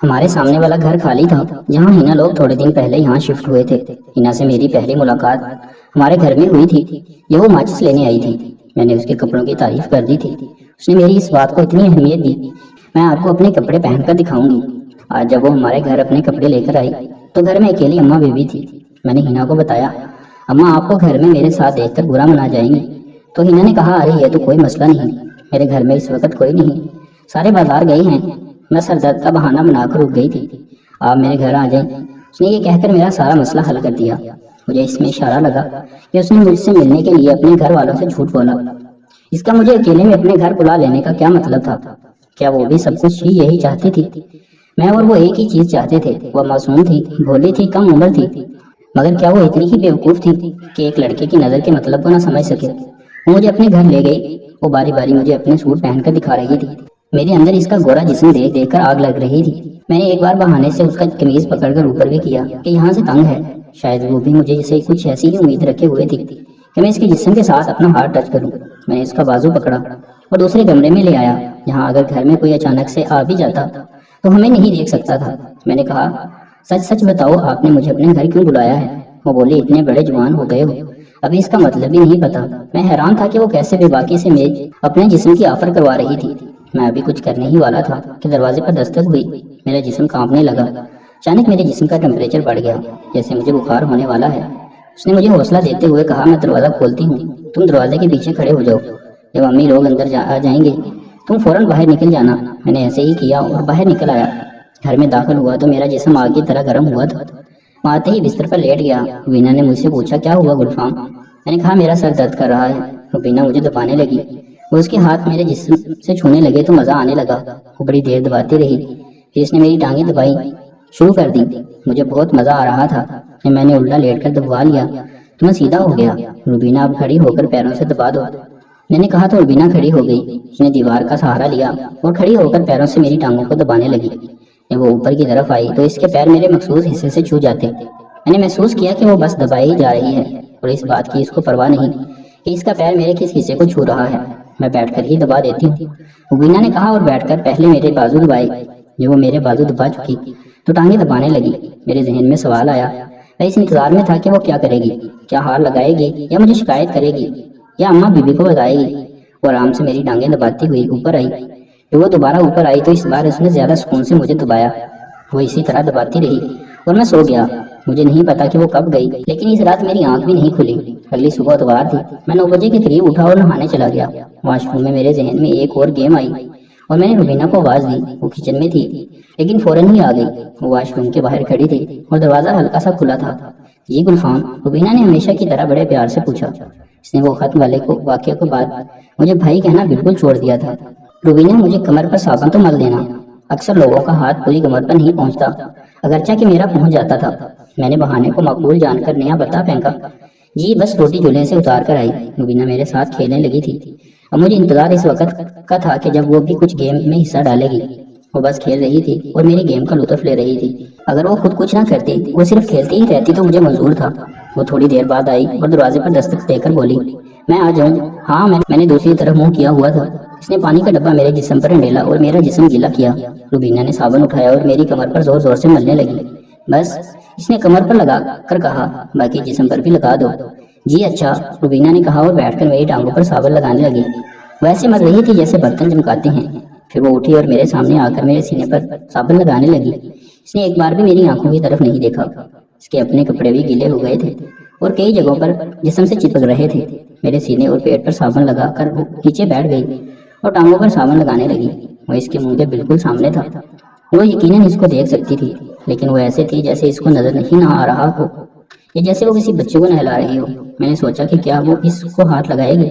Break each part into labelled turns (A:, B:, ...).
A: ہمارے سامنے والا گھر خالی تھا جہاں ہینا لوگ تھوڑے دن پہلے یہاں شفٹ ہوئے تھے۔ ہینا سے میری پہلی ملاقات ہمارے گھر میں ہوئی تھی۔ یہ وہ ماچس لینے آئی تھی۔ میں نے اس کے کپڑوں کی تعریف کر دی تھی۔ اس نے میری اس بات کو اتنی اہمیت دی۔ میں آپ کو اپنے کپڑے پہن کر دکھاؤں گی۔ آج جب وہ ہمارے گھر اپنے کپڑے لے کر آئی تو گھر میں اکیلی اماں بیوی تھی۔ میں نے ہینا کو بتایا، اماں آپ کو گھر میں میرے ساتھ دیکھ کر برا منا جائیں گی۔ تو ہینا نے کہا، ارے یہ تو کوئی مسئلہ نہیں، میرے گھر میں اس وقت کوئی نہیں، سارے بازار گئے ہیں۔ میں سر درد کا بہانہ بنا کر رک گئی تھی۔ آپ میرے گھر آ جائیں۔ اس نے یہ کہہ کر میرا سارا مسئلہ حل کر دیا۔ مجھے اس میں اشارہ لگا کہ اس نے مجھ سے ملنے کے لیے اپنے گھر والوں سے جھوٹ بولا۔ اس کا مجھے اکیلے میں اپنے گھر بلا لینے کا کیا مطلب تھا؟ کیا وہ بھی سب کچھ یہی چاہتی تھی؟ میں اور وہ ایک ہی چیز چاہتے تھے۔ وہ معصوم تھی، بھولی تھی، کم عمر تھی، مگر کیا وہ اتنی ہی بیوقوف تھی کہ ایک لڑکے کی نظر کے مطلب کو نہ سمجھ سکے؟ وہ مجھے اپنے گھر لے گئی۔ وہ باری باری مجھے اپنے سوٹ پہن کر دکھا رہی تھی۔ میرے اندر اس کا گورا جسم دیکھ دیکھ کر آگ لگ رہی تھی۔ میں نے ایک بار بہانے سے اس کا قمیض پکڑ کر اوپر بھی کیا کہ یہاں سے تنگ ہے۔ شاید وہ بھی مجھے سے کچھ ایسی ہی امید رکھے ہوئے تھی کہ میں اس کے جسم کے ساتھ اپنا ہاتھ ٹچ کروں۔ میں نے اس کا بازو پکڑا اور دوسرے کمرے میں لے آیا جہاں اگر گھر میں کوئی اچانک سے آ بھی جاتا تو ہمیں نہیں دیکھ سکتا تھا۔ میں نے کہا، سچ سچ بتاؤ آپ نے مجھے اپنے گھر کیوں بلایا ہے؟ وہ بولی، اتنے بڑے جوان ہو گئے ہو، ابھی اس کا مطلب بھی نہیں پتا۔ میں حیران تھا کہ وہ کیسے بے باکی سے اپنے جسم کی آفر کروا رہی تھی۔ میں ابھی کچھ کرنے ہی والا تھا کہ دروازے پر دستک ہوئی۔ میرا جسم کانپنے لگا۔ اچانک میرے جسم کا ٹمپریچر بڑھ گیا، جیسے مجھے بخار ہونے والا ہے۔ اس نے مجھے حوصلہ دیتے ہوئے کہا، میں دروازہ کھولتی ہوں، تم دروازے کے پیچھے کھڑے ہو جاؤ۔ جب امی لوگ اندر آ جائیں گے تم فوراً باہر نکل جانا۔ میں نے ایسے ہی کیا اور باہر نکل آیا۔ گھر میں داخل ہوا تو میرا جسم آگ کی طرح گرم ہوا تھا۔ میں آتے ہی بستر پر لیٹ گیا۔ روبینہ نے مجھ سے پوچھا، کیا ہوا گلفام؟ میں نے کہا، میرا سر درد کر رہا ہے۔ روبینہ مجھے دبانے لگی۔ وہ اس کے ہاتھ میرے جسم سے چھونے لگے تو مزہ آنے لگا۔ وہ بڑی دیر دباتی رہی، پھر اس نے میری ٹانگیں دبائی شروع کر دی۔ مجھے بہت مزہ آ رہا تھا کہ میں نے الٹا لیٹ کر دبوا لیا تو میں سیدھا ہو گیا۔ روبینہ اب کھڑی ہو کر پیروں سے دبا دو۔ میں نے کہا تو روبینہ کھڑی ہو گئی۔ اس نے دیوار کا سہارا لیا اور کھڑی ہو کر پیروں سے میری ٹانگوں کو دبانے لگی۔ جب وہ اوپر کی طرف آئی تو اس کے پیر میرے مخصوص حصے سے چھو جاتے۔ میں نے محسوس کیا کہ وہ بس دبائی جا رہی ہے اور اس بات کی اس کو پرواہ نہیں کہ اس کا پیر میرے کس حصے کو چھو رہا ہے۔ میں بیٹھ کر ہی دبا دیتی ہوں، روبینہ نے کہا اور بیٹھ کر پہلے میرے بازو دبائے۔ جب وہ میرے بازو دبا چکی تو ٹانگیں دبانے لگی۔ میرے ذہن میں سوال آیا، میں اس انتظار میں تھا کہ وہ کیا کرے گی، کیا ہار لگائے گی یا مجھے شکایت کرے گی یا اماں بیوی کو بتائے گی۔ وہ آرام سے میری ٹانگیں دباتی ہوئی اوپر آئی۔ جب وہ دوبارہ اوپر آئی تو اس بار اس نے زیادہ سکون سے مجھے دبایا۔ وہ اسی طرح دباتی رہی اور میں سو گیا۔ مجھے نہیں پتا کہ وہ کب گئی، لیکن اس رات میری آنکھ بھی نہیں کھلی۔ اگلی صبح اتوار تھی۔ میں 9 بجے کے قریب اٹھا اور نہانے چلا گیا۔ واش روم میں میرے ذہن میں ایک اور گیم آئی اور میں نے روبینہ کو آواز دی۔ وہ کچن میں تھی لیکن فوراً ہی آ گئی۔ وہ واش روم کے باہر کھڑی تھی اور دروازہ ہلکا سا کھلا تھا۔ جی گلفام، روبینہ نے ہمیشہ کی طرح بڑے پیار سے پوچھا۔ اس نے وہ خط والے واقعے کے بعد مجھے بھائی کہنا بالکل چھوڑ دیا تھا۔ روبینہ، مجھے کمر پر صابن تو مل دینا، اکثر لوگوں کا ہاتھ پوری کمر پر نہیں پہنچتا، اگرچہ کہ میرا پہنچ جاتا تھا۔ میں نے بہانے کو مقبول جان کر نیا بتا پھینکا۔ جی بس روٹی چولہے سے اتار کر آئی۔ روبینہ میرے ساتھ کھیلنے لگی تھی اور مجھے انتظار اس وقت کا تھا کہ جب وہ بھی کچھ گیم میں حصہ ڈالے گی۔ وہ بس کھیل رہی تھی اور میری گیم کا لطف لے رہی تھی۔ اگر وہ خود کچھ نہ کرتی، وہ صرف کھیلتی ہی رہتی تو مجھے منظور تھا۔ وہ تھوڑی دیر بعد آئی اور دروازے پر دستک دے کر بولی، میں آ جاؤں؟ ہاں، میں نے دوسری طرف منہ کیا ہوا تھا۔ اس نے پانی کا ڈبہ میرے جسم پر انڈیلا اور میرا جسم گیلا کیا۔ روبینہ نے صابن اٹھایا اور میری کمر پر زور زور سے ملنے لگی۔ بس، اس نے کمر پر لگا کر کہا، باقی جسم پر بھی لگا دو۔ جی اچھا، روبینہ نے کہا اور بیٹھ کر میری ٹانگوں پر صابن لگانے لگی۔ ویسے مر رہی تھی جیسے برتن چمکاتے ہیں۔ پھر وہ اٹھی اور میرے سامنے آ کر میرے سینے پر صابن لگانے لگی۔ اس نے ایک بار بھی میری آنکھوں کی طرف نہیں دیکھا۔ اس کے اپنے کپڑے بھی گیلے ہو گئے تھے اور کئی جگہوں پر جسم سے چپک رہے تھے۔ میرے سینے اور پیٹ پر صابن لگا کر وہ نیچے بیٹھ گئی اور ٹانگوں پر صابن لگانے لگی۔ وہ اس کے منہ کے بالکل سامنے تھا۔ وہ یقیناً اس کو دیکھ سکتی تھی، لیکن وہ ایسے تھی جیسے اس کو نظر نہیں نہ آ رہا ہو یا جیسے وہ کسی بچے کو نہلا رہی ہو۔ میں نے سوچا کہ کیا وہ اس کو ہاتھ لگائے گی؟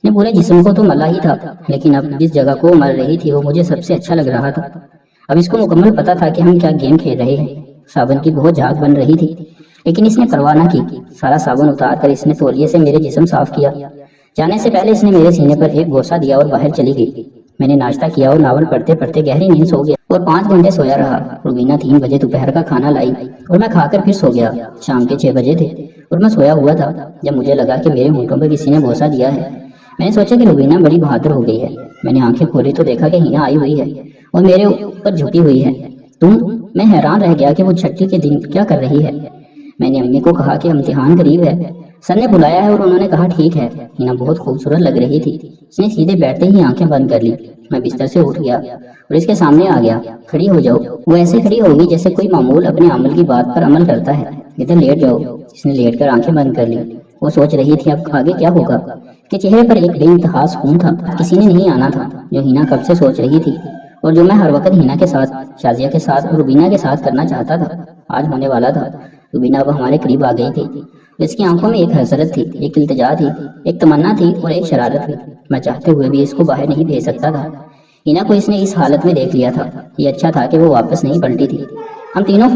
A: نے پورے جسم کو تو ملا ہی تھا، لیکن اب جس جگہ کو مل رہی تھی وہ مجھے سب سے اچھا لگ رہا تھا۔ اب اس کو مکمل پتا تھا کہ ہم کیا گیم کھیل رہے ہیں۔ صابن کی بہت جھاگ بن رہی تھی، لیکن اس نے پرواہ نہ کی۔ سارا صابن اتار کر اس نے تولیے سے میرے جسم صاف کیا۔ جانے سے پہلے اس نے میرے سینے پر ایک بوسہ دیا اور باہر چلی گئی۔ میں نے ناشتہ کیا اور ناول پڑھتے پڑھتے گہری نیند سو گیا اور 5 گھنٹے سویا رہا۔ روبینہ 3 بجے دوپہر کا کھانا لائی اور میں کھا کر پھر سو گیا۔ شام کے 6 بجے تھے اور میں سویا ہوا تھا جب مجھے لگا کہ میرے ہونٹوں پر کسی نے بوسہ دیا ہے۔ میں نے سوچا کہ روبینہ بڑی بہادر ہو گئی ہے۔ میں نے آنکھیں کھولی تو دیکھا کہ ہینا آئی ہوئی ہے اور میرے اوپر جھکی ہوئی ہے۔ تم؟ میں حیران رہ گیا کہ وہ چھٹی کے دن کیا کر رہی ہے۔ میں نے امی کو کہا کہ امتحان قریب ہے، سر نے بلایا ہے اور انہوں نے کہا ٹھیک ہے۔ ہینا بہت خوبصورت لگ رہی تھی۔ اس نے سیدھے بیٹھتے ہی آنکھیں بند کر لی۔ میں بستر سے اٹھ گیا اور اس کے سامنے آ گیا۔ کھڑی ہو جاؤ۔ وہ ایسے کھڑی ہوگی جیسے کوئی معمول اپنے عمل کی بات پر عمل کرتا ہے۔ ادھر لیٹ جاؤ۔ اس نے لیٹ کر آنکھیں بند کر لی۔ وہ سوچ رہی تھی اب آگے کیا ہوگا، کہ چہرے پر ایک بے انتہا سکون تھا۔ کسی نے نہیں آنا تھا، جو ہینا کب سے سوچ رہی تھی اور جو میں ہر وقت ہینا کے ساتھ، شازیہ کے ساتھ اور روبینہ کے ساتھ کرنا چاہتا تھا، آج ہونے والا تھا۔ روبینہ اب ہمارے قریب آ گئی تھی۔ اس کی آنکھوں میں ایک حسرت تھی، ایک التجا تھی، ایک تمنا تھی اور ایک شرارت بھی۔ میں چاہتے ہوئے بھی اس کو باہر نہیں بھیج سکتا تھا۔ ہینا کو اس نے اس حالت میں دیکھ لیا تھا۔ یہ اچھا تھا کہ وہ واپس نہیں پلٹی تھی۔ ہم تینوں